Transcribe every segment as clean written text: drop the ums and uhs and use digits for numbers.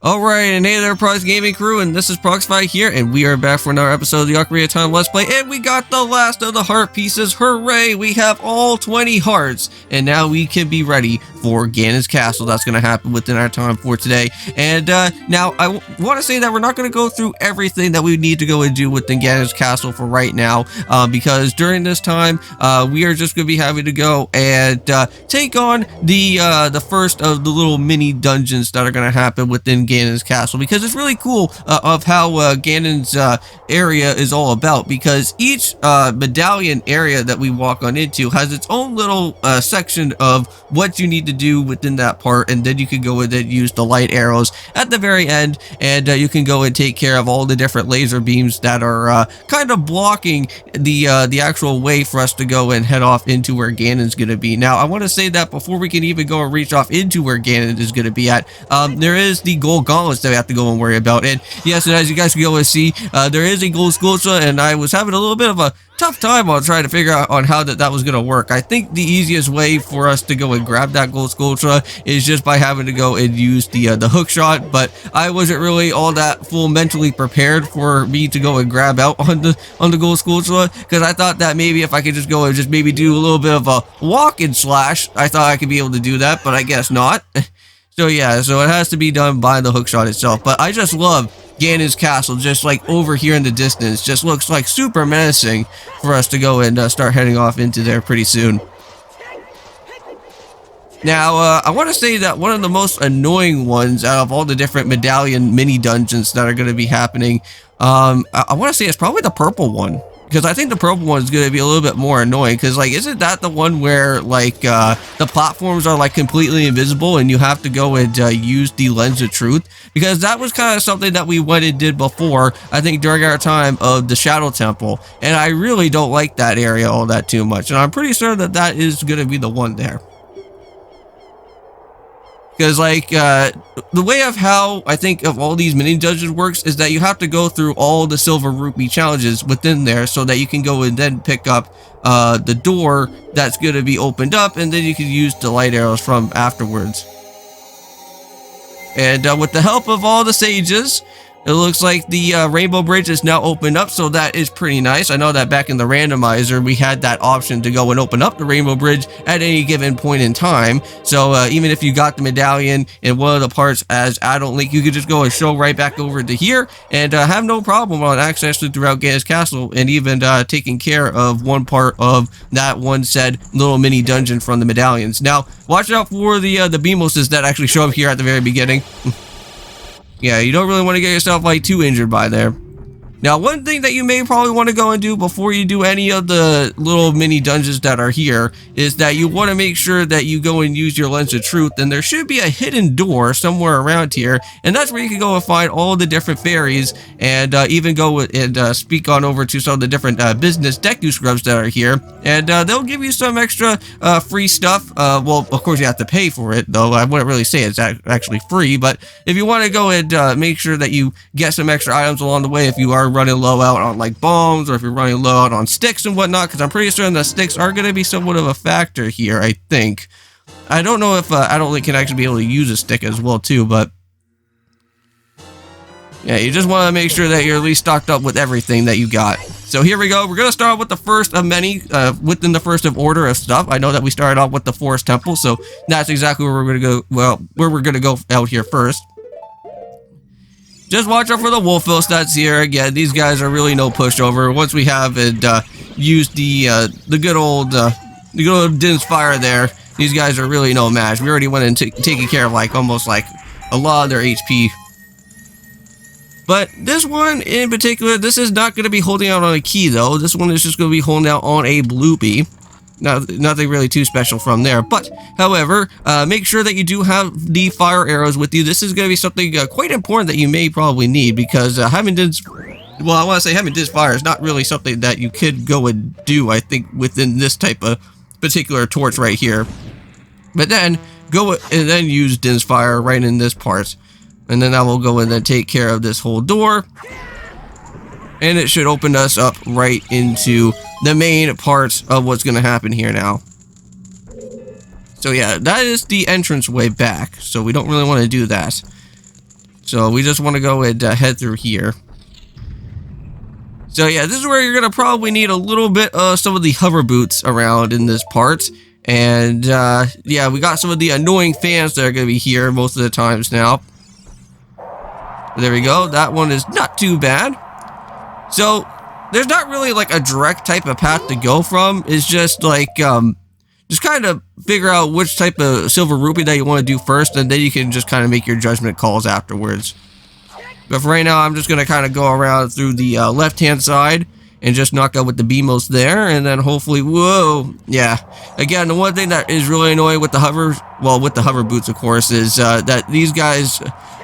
Alright, and hey there, Prox Gaming Crew, and this is Proxify here, and we are back for another episode of the Ocarina of Time Let's Play, and we got the last of the heart pieces. Hooray! We have all 20 hearts, and now we can be ready for Ganon's castle. That's going to happen within our time for today. And now, I want to say that we're not going to go through everything that we need to go and do within Ganon's castle for right now, because during this time, we are just going to be having to go and take on the first of the little mini dungeons that are going to happen within Ganon's castle, because it's really cool of how Ganon's area is all about, because each medallion area that we walk on into has its own little section of what you need to do within that part, and then you can go in and use the light arrows at the very end, and you can go and take care of all the different laser beams that are kind of blocking the actual way for us to go and head off into where Ganon's going to be. Now, I want to say that before we can even go and reach off into where Ganon is going to be at, there is the gold gauntlets that we have to go and worry about. And yes, and as you guys can go and see, there is a gold sculpture, and I was having a little bit of a tough time on trying to figure out on how that was going to work. I think the easiest way for us to go and grab that gold sculpture is just by having to go and use the hook shot, but I wasn't really all that full mentally prepared for me to go and grab out on the gold sculpture, because I thought that maybe if I could just go and just maybe do a little bit of a walk and slash, I thought I could be able to do that, but I guess not. So yeah, so it has to be done by the hookshot itself. But I just love Ganon's castle, just like over here in the distance. Just looks like super menacing for us to go and start heading off into there pretty soon. Now, I want to say that one of the most annoying ones out of all the different medallion mini dungeons that are going to be happening, I want to say it's probably the purple one. Because I think the purple one is going to be a little bit more annoying. Because, like, isn't that the one where, like, the platforms are, like, completely invisible and you have to go and use the lens of truth? Because that was kind of something that we went and did before, I think, during our time of the Shadow Temple. And I really don't like that area all that too much. And I'm pretty sure that that is going to be the one there. Because, like, the way of how I think of all these mini dungeons works is that you have to go through all the silver rupee challenges within there so that you can go and then pick up the door that's going to be opened up, and then you can use the light arrows from afterwards. And with the help of all the sages, it looks like the Rainbow Bridge is now opened up, so that is pretty nice. I know that back in the randomizer, we had that option to go and open up the Rainbow Bridge at any given point in time. So even if you got the medallion in one of the parts as Adult Link, you could just go and show right back over to here and have no problem on accessing throughout Ganon's castle, and even taking care of one part of that one said little mini dungeon from the medallions. Now, watch out for the Beamoses that actually show up here at the very beginning. Yeah, you don't really want to get yourself, like, too injured by there. Now, one thing that you may probably want to go and do before you do any of the little mini dungeons that are here is that you want to make sure that you go and use your lens of truth, and there should be a hidden door somewhere around here, and that's where you can go and find all the different fairies, and even go and speak on over to some of the different business Deku scrubs that are here, and they'll give you some extra free stuff. Well, of course you have to pay for it, though I wouldn't really say it's actually free, but if you want to go and make sure that you get some extra items along the way, if you are running low out on, like, bombs, or if you're running low out on sticks and whatnot, because I'm pretty sure that sticks are going to be somewhat of a factor here, I think. I don't know if I don't think can actually be able to use a stick as well too, but yeah, you just want to make sure that you're at least stocked up with everything that you got. So here we go. We're going to start with the first of many, within the first of order of stuff. I know that we started off with the Forest Temple, so that's exactly where we're going to go, well, where we're going to go out here first. Just watch out for the Wolfville stats here. Again, these guys are really no pushover. Once we have used the good old Din's Fire there, these guys are really no match. We already went and taking care of, like, almost like a lot of their HP. But this one in particular, this is not going to be holding out on a key, though. This one is just going to be holding out on a bloopy. Nothing really too special from there, but however, make sure that you do have the fire arrows with you. This is going to be something quite important that you may probably need, because having Din's Fire is not really something that you could go and do, I think, within this type of particular torch right here. But then go and then use Din's Fire right in this part, and then that will go and then take care of this whole door. And it should open us up right into the main parts of what's going to happen here now. So yeah, that is the entrance way back. So we don't really want to do that. So we just want to go and head through here. So yeah, this is where you're going to probably need a little bit of some of the hover boots around in this part. And yeah, we got some of the annoying fans that are going to be here most of the times now. There we go. That one is not too bad. So there's not really like a direct type of path to go from. It's just like, just kind of figure out which type of silver rupee that you want to do first, and then you can just kind of make your judgment calls afterwards. But for right now, I'm just going to kind of go around through the left-hand side and just knock out with the Beamos there, and then hopefully, whoa, yeah. Again, the one thing that is really annoying with the hover, well, with the hover boots, of course, is that these guys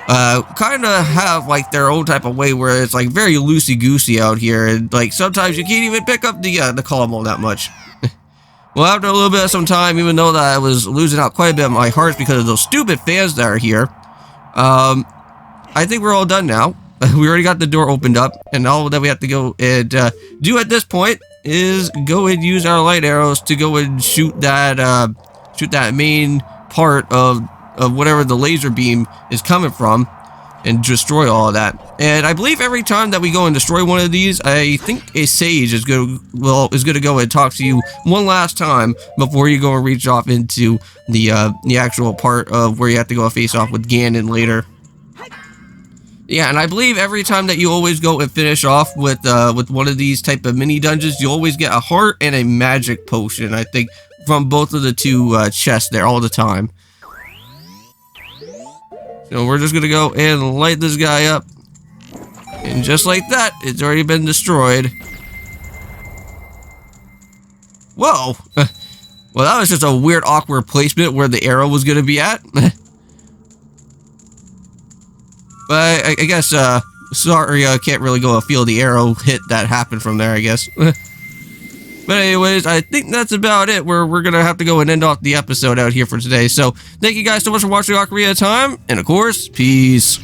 kind of have like their own type of way where it's like very loosey-goosey out here, and like sometimes you can't even pick up the column all that much. Well, after a little bit of some time, even though that I was losing out quite a bit of my hearts because of those stupid fans that are here, I think we're all done now. We already got the door opened up, and all that we have to go and do at this point is go and use our light arrows to go and shoot that main part of whatever the laser beam is coming from, and destroy all of that. And I believe every time that we go and destroy one of these, I think a sage is going to go and talk to you one last time before you go and reach off into the actual part of where you have to go face off with Ganon later. Yeah, and I believe every time that you always go and finish off with one of these type of mini dungeons, you always get a heart and a magic potion, I think, from both of the two chests there all the time. So we're just going to go and light this guy up. And just like that, it's already been destroyed. Whoa! Well, that was just a weird, awkward placement where the arrow was going to be at. But I guess Saria can't really go and feel the arrow hit that happened from there, I guess. But anyways, I think that's about it. We're going to have to go and end off the episode out here for today. So thank you guys so much for watching Ocarina of Time. And of course, peace.